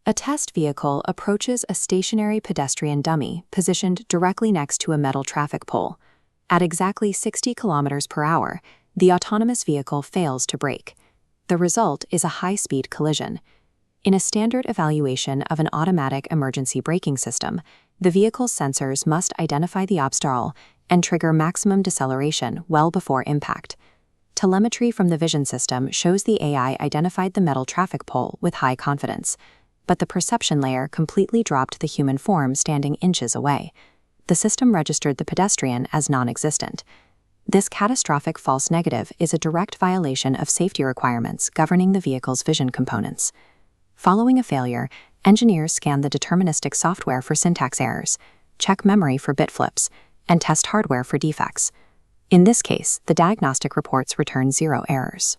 A test vehicle approaches a stationary pedestrian dummy positioned directly next to a metal traffic pole. At exactly 60 kilometers per hour, the autonomous vehicle fails to brake. The result is a high-speed collision. In a standard evaluation of an automatic emergency braking system, the vehicle's sensors must identify the obstacle and trigger maximum deceleration well before impact. Telemetry from the vision system shows the AI identified the metal traffic pole with high confidence, but the perception layer completely dropped the human form standing inches away. The system registered the pedestrian as non-existent. This catastrophic false negative is a direct violation of safety requirements governing the vehicle's vision components. Following a failure, engineers scan the deterministic software for syntax errors, check memory for bit flips, and test hardware for defects. In this case, the diagnostic reports return 0 errors.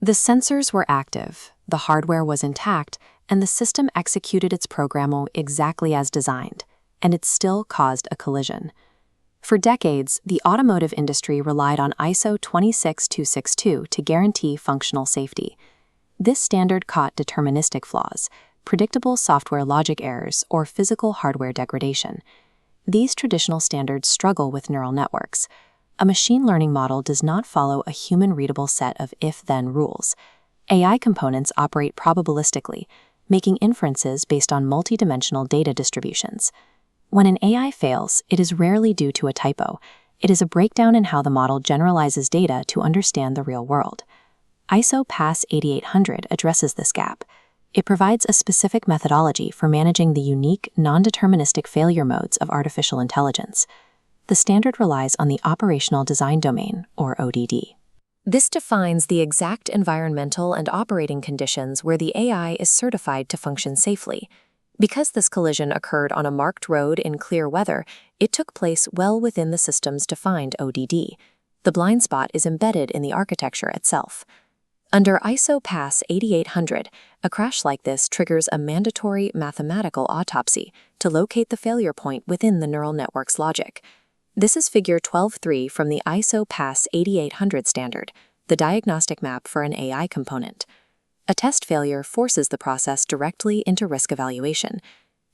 The sensors were active, the hardware was intact, and the system executed its program exactly as designed, and it still caused a collision. For decades, the automotive industry relied on ISO 26262 to guarantee functional safety. This standard caught deterministic flaws, predictable software logic errors, or physical hardware degradation. These traditional standards struggle with neural networks. A machine learning model does not follow a human-readable set of if-then rules. AI components operate probabilistically, making inferences based on multidimensional data distributions. When an AI fails, it is rarely due to a typo. It is a breakdown in how the model generalizes data to understand the real world. ISO PAS 8800 addresses this gap. It provides a specific methodology for managing the unique, non-deterministic failure modes of artificial intelligence. The standard relies on the Operational Design Domain, or ODD. This defines the exact environmental and operating conditions where the AI is certified to function safely. Because this collision occurred on a marked road in clear weather, it took place well within the system's defined ODD. The blind spot is embedded in the architecture itself. Under ISO PAS 8800, a crash like this triggers a mandatory mathematical autopsy to locate the failure point within the neural network's logic. This is figure 12.3 from the ISO PAS 8800 standard, the diagnostic map for an AI component. A test failure forces the process directly into risk evaluation.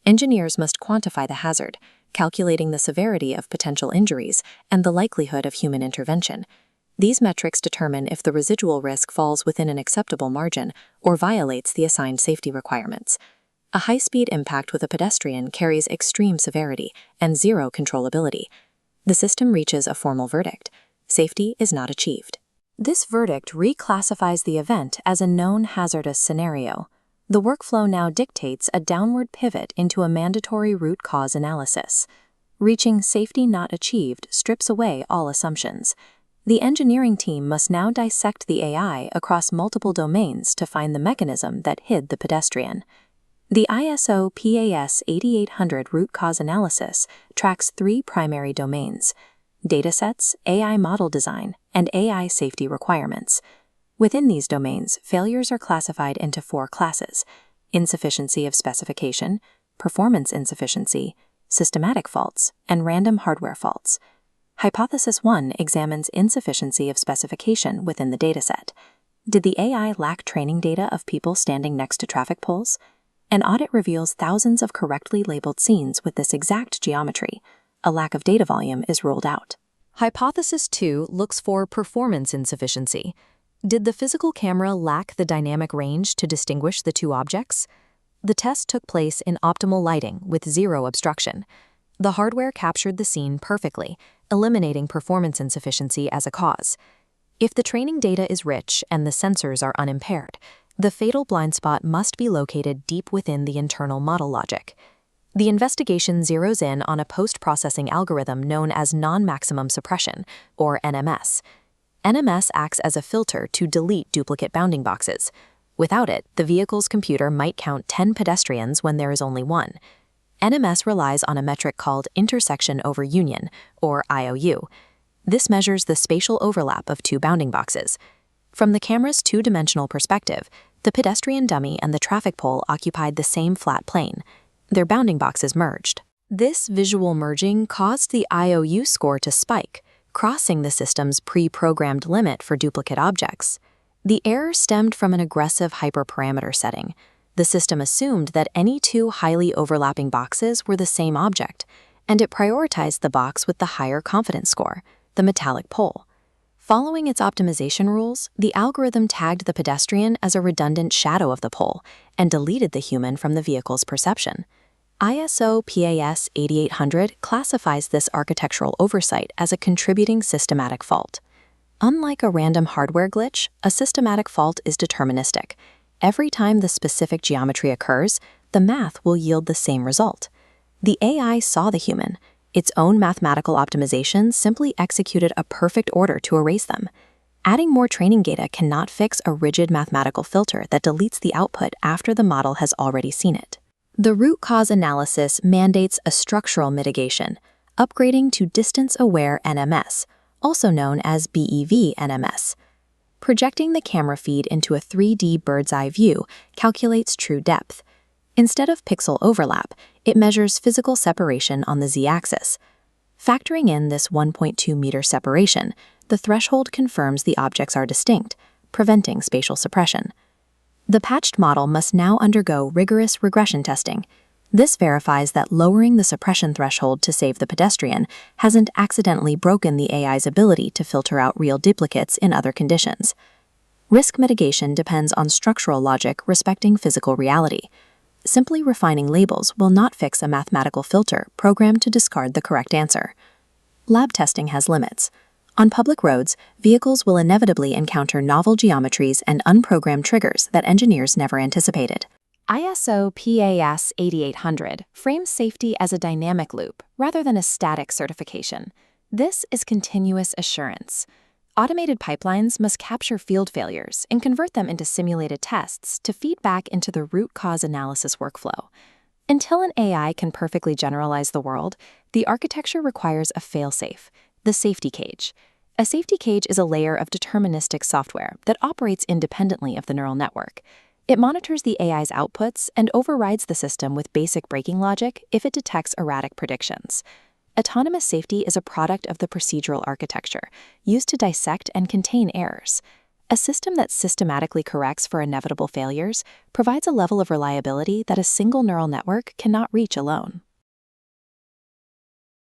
Engineers must quantify the hazard, calculating the severity of potential injuries and the likelihood of human intervention. These metrics determine if the residual risk falls within an acceptable margin or violates the assigned safety requirements. A high-speed impact with a pedestrian carries extreme severity and 0 controllability. The system reaches a formal verdict. Safety is not achieved. This verdict reclassifies the event as a known hazardous scenario. The workflow now dictates a downward pivot into a mandatory root cause analysis. Reaching safety not achieved strips away all assumptions. The engineering team must now dissect the AI across multiple domains to find the mechanism that hid the pedestrian. The ISO PAS 8800 root cause analysis tracks 3 primary domains: datasets, AI model design, and AI safety requirements. Within these domains, failures are classified into 4 classes: insufficiency of specification, performance insufficiency, systematic faults, and random hardware faults. Hypothesis 1 examines insufficiency of specification within the dataset. Did the AI lack training data of people standing next to traffic poles? An audit reveals thousands of correctly labeled scenes with this exact geometry. A lack of data volume is ruled out. Hypothesis 2 looks for performance insufficiency. Did the physical camera lack the dynamic range to distinguish the 2 objects? The test took place in optimal lighting with 0 obstruction. The hardware captured the scene perfectly, eliminating performance insufficiency as a cause. If the training data is rich and the sensors are unimpaired, the fatal blind spot must be located deep within the internal model logic. The investigation zeroes in on a post-processing algorithm known as non-maximum suppression, or NMS. NMS acts as a filter to delete duplicate bounding boxes. Without it, the vehicle's computer might count 10 pedestrians when there is only 1. NMS relies on a metric called intersection over union, or IOU. This measures the spatial overlap of 2 bounding boxes. From the camera's 2-dimensional perspective, the pedestrian dummy and the traffic pole occupied the same flat plane. Their bounding boxes merged. This visual merging caused the IOU score to spike, crossing the system's pre-programmed limit for duplicate objects. The error stemmed from an aggressive hyperparameter setting. The system assumed that any two highly overlapping boxes were the same object, and it prioritized the box with the higher confidence score, the metallic pole. Following its optimization rules, the algorithm tagged the pedestrian as a redundant shadow of the pole and deleted the human from the vehicle's perception. ISO PAS 8800 classifies this architectural oversight as a contributing systematic fault. Unlike a random hardware glitch, a systematic fault is deterministic. Every time the specific geometry occurs, the math will yield the same result. The AI saw the human. Its own mathematical optimizations simply executed a perfect order to erase them. Adding more training data cannot fix a rigid mathematical filter that deletes the output after the model has already seen it. The root cause analysis mandates a structural mitigation, upgrading to distance-aware NMS, also known as BEV NMS. Projecting the camera feed into a 3D bird's-eye view calculates true depth. Instead of pixel overlap, it measures physical separation on the z-axis. Factoring in this 1.2 meter separation, the threshold confirms the objects are distinct, preventing spatial suppression. The patched model must now undergo rigorous regression testing. This verifies that lowering the suppression threshold to save the pedestrian hasn't accidentally broken the AI's ability to filter out real duplicates in other conditions. Risk mitigation depends on structural logic respecting physical reality. Simply refining labels will not fix a mathematical filter programmed to discard the correct answer. Lab testing has limits. On public roads, vehicles will inevitably encounter novel geometries and unprogrammed triggers that engineers never anticipated. ISO PAS 8800 frames safety as a dynamic loop rather than a static certification. This is continuous assurance. Automated pipelines must capture field failures and convert them into simulated tests to feed back into the root cause analysis workflow. Until an AI can perfectly generalize the world, the architecture requires a failsafe, the safety cage. A safety cage is a layer of deterministic software that operates independently of the neural network. It monitors the AI's outputs and overrides the system with basic braking logic if it detects erratic predictions. Autonomous safety is a product of the procedural architecture, used to dissect and contain errors. A system that systematically corrects for inevitable failures provides a level of reliability that a single neural network cannot reach alone.